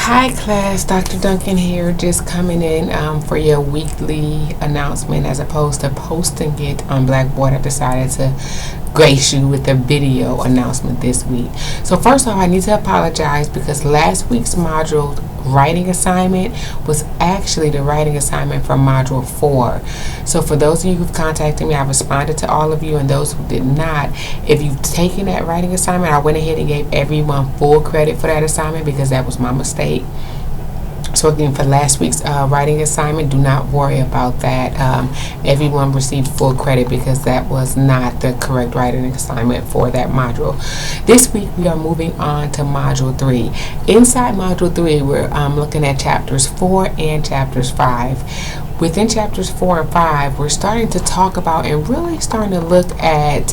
Hi class, Dr. Duncan here, just coming in for your weekly announcement as opposed to posting it on Blackboard. I decided to grace you with a video announcement this week. So first off, I need to apologize because last week's module writing assignment was actually the writing assignment from module 4. So for those of you who've contacted me, I responded to all of you, and those who did not, if you've taken that writing assignment, I went ahead and gave everyone full credit for that assignment because that was my mistake. So again, for last week's writing assignment, do not worry about that. Everyone received full credit because that was not the correct writing assignment for that module. This week we are moving on to module 3. Inside module 3, we're looking at chapters 4 and chapters 5. Within chapters 4 and 5, we're starting to talk about and really starting to look at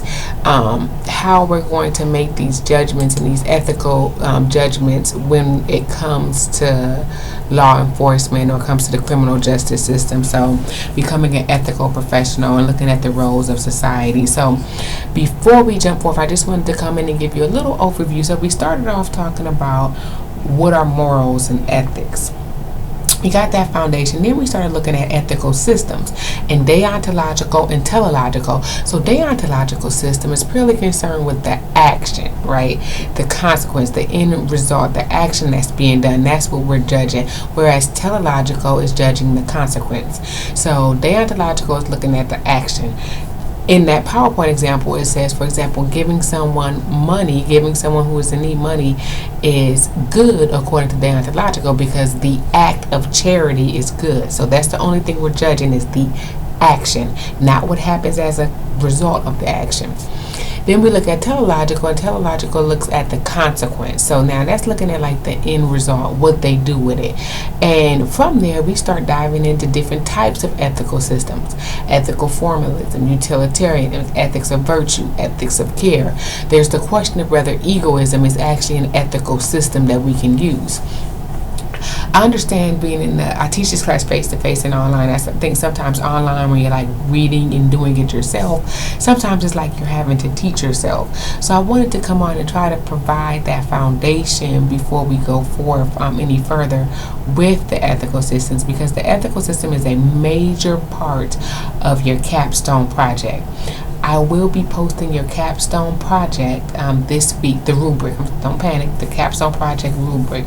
how we're going to make these judgments and these ethical judgments when it comes to law enforcement or comes to the criminal justice system. So becoming an ethical professional and looking at the roles of society. So before we jump forth, I just wanted to come in and give you a little overview. So we started off talking about what are morals and ethics. We got that foundation. Then we started looking at ethical systems and deontological and teleological. So deontological system is purely concerned with the action, right? The consequence, the end result, the action that's being done. That's what we're judging. Whereas teleological is judging the consequence. So deontological is looking at the action. In that PowerPoint example, it says, for example, giving someone money, giving someone who is in need money is good according to deontological because the act of charity is good. So that's the only thing we're judging is the action, not what happens as a result of the action. Then we look at teleological, and teleological looks at the consequence. So now that's looking at like the end result, what they do with it. And from there, we start diving into different types of ethical systems. Ethical formalism, utilitarianism, ethics of virtue, ethics of care. There's the question of whether egoism is actually an ethical system that we can use. I understand I teach this class face-to-face and online. I think sometimes online when you're like reading and doing it yourself, sometimes it's like you're having to teach yourself. So I wanted to come on and try to provide that foundation before we go forth any further with the ethical systems, because the ethical system is a major part of your capstone project. I will be posting your capstone project this week, the rubric. Don't panic, the capstone project rubric.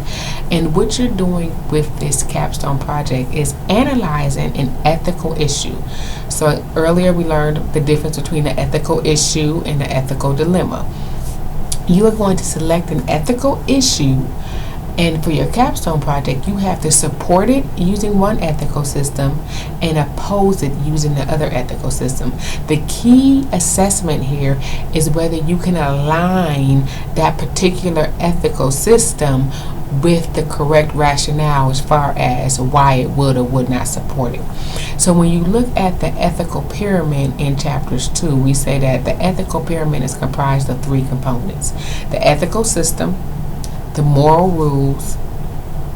And what you're doing with this capstone project is analyzing an ethical issue. So earlier we learned the difference between the ethical issue and the ethical dilemma. You are going to select an ethical issue, and for your capstone project, you have to support it using one ethical system and oppose it using the other ethical system. The key assessment here is whether you can align that particular ethical system with the correct rationale as far as why it would or would not support it. So when you look at the ethical pyramid in chapters 2, we say that the ethical pyramid is comprised of 3 components: the ethical system, the moral rules,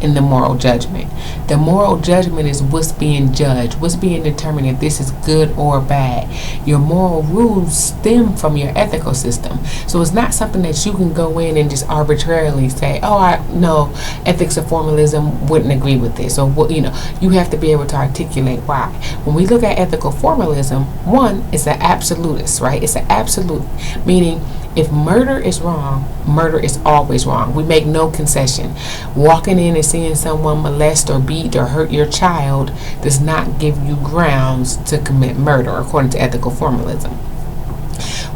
and the moral judgment. The moral judgment is what's being judged, what's being determined if this is good or bad. Your moral rules stem from your ethical system. So it's not something that you can go in and just arbitrarily say, oh, I know ethics of formalism wouldn't agree with this, or what, you have to be able to articulate why. When we look at ethical formalism, one is an absolutist, right? It's an absolute, meaning if murder is wrong, murder is always wrong. We make no concession. Walking in and seeing someone molest or beat or hurt your child does not give you grounds to commit murder, according to ethical formalism.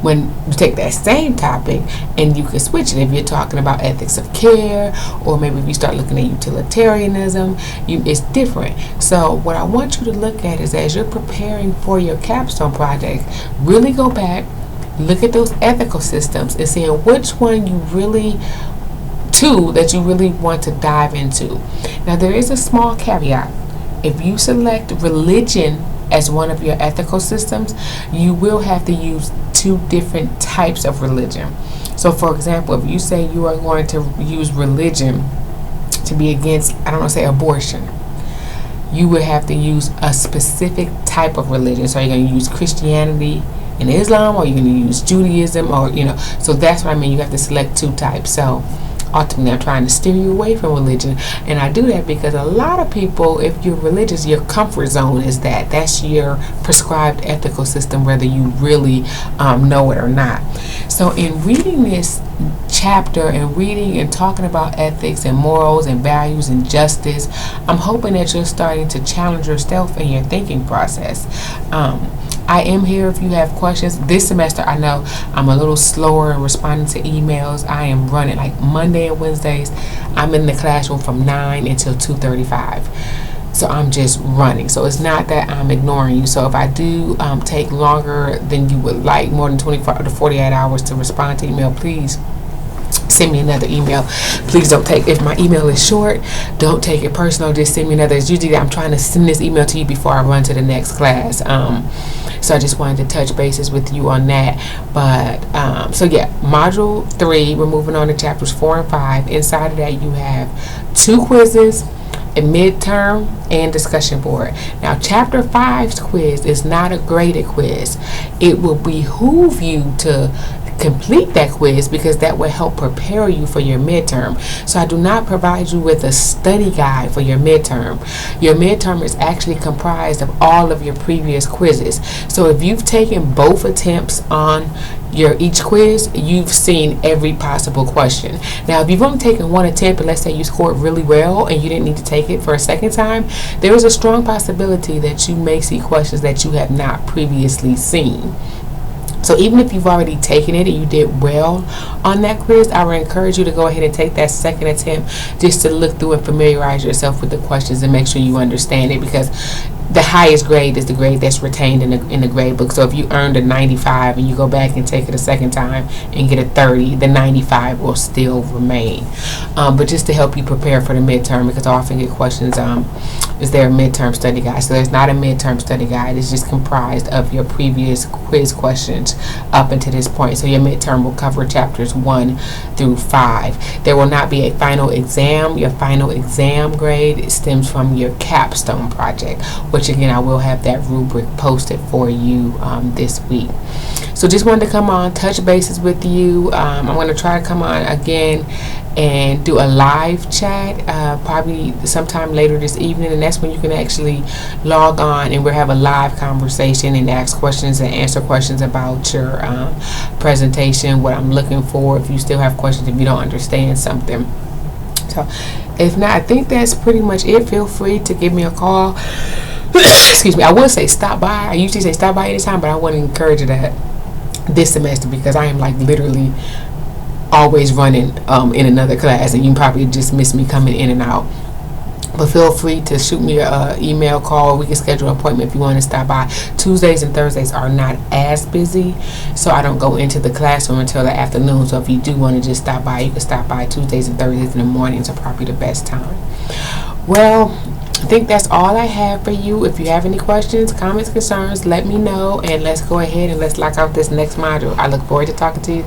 When you take that same topic and you can switch it, if you're talking about ethics of care, or maybe if you start looking at utilitarianism, it's different. So what I want you to look at is, as you're preparing for your capstone project, really go back, look at those ethical systems and seeing which one that you really want to dive into. Now there is a small caveat. If you select religion as one of your ethical systems, you will have to use 2 different types of religion. So for example, if you say you are going to use religion to be against, say abortion, you would have to use a specific type of religion. So you're going to use Christianity and Islam, or you're going to use Judaism, or so that's what I mean. You have to select 2 types. So ultimately I'm trying to steer you away from religion. And I do that because a lot of people, if you're religious, your comfort zone is that's your prescribed ethical system, whether you really know it or not. So in reading this chapter and reading and talking about ethics and morals and values and justice, I'm hoping that you're starting to challenge yourself in your thinking process. I am here if you have questions. This semester, I know I'm a little slower in responding to emails. I am running like Monday and Wednesdays. I'm in the classroom from 9 until 2:35. So I'm just running. So it's not that I'm ignoring you. So if I do take longer than you would like, more than 24 to 48 hours to respond to email, please send me another email. Please don't take, if my email is short, don't take it personal. Just send me another. It's usually I'm trying to send this email to you before I run to the next class. So I just wanted to touch bases with you on that. But so yeah, module 3, we're moving on to chapters 4 and 5. Inside of that, you have 2 quizzes, a midterm, and discussion board. Now, chapter 5's quiz is not a graded quiz. It will behoove you to complete that quiz because that will help prepare you for your midterm. So I do not provide you with a study guide for your midterm. Your midterm is actually comprised of all of your previous quizzes. So if you've taken both attempts on your each quiz, you've seen every possible question. Now, if you've only taken one attempt, and let's say you scored really well and you didn't need to take it for a second time, there is a strong possibility that you may see questions that you have not previously seen. So even if you've already taken it and you did well on that quiz, I would encourage you to go ahead and take that second attempt just to look through and familiarize yourself with the questions and make sure you understand it, because the highest grade is the grade that's retained in the grade book. So if you earned a 95 and you go back and take it a second time and get a 30, the 95 will still remain. But just to help you prepare for the midterm, because I often get questions, is there a midterm study guide? So there's not a midterm study guide. It's just comprised of your previous quiz questions up until this point. So your midterm will cover chapters 1 through 5. There will not be a final exam. Your final exam grade stems from your capstone project, which again, I will have that rubric posted for you this week. So just wanted to come on, touch bases with you. I'm going to try to come on again and do a live chat probably sometime later this evening, and that's when you can actually log on and we'll have a live conversation and ask questions and answer questions about your presentation, what I'm looking for, if you still have questions, if you don't understand something. So if not, I think that's pretty much it. Feel free to give me a call. Excuse me. I would say stop by. I usually say stop by anytime, but I want to encourage you that this semester, because I am like literally always running in another class, and you probably just miss me coming in and out. But feel free to shoot me an email, call. We can schedule an appointment if you want to stop by. Tuesdays and Thursdays are not as busy, so I don't go into the classroom until the afternoon. So if you do want to just stop by, you can stop by. Tuesdays and Thursdays in the mornings are probably the best time. Well, I think that's all I have for you. If you have any questions, comments, concerns, let me know, and let's go ahead and let's lock out this next module. I look forward to talking to you.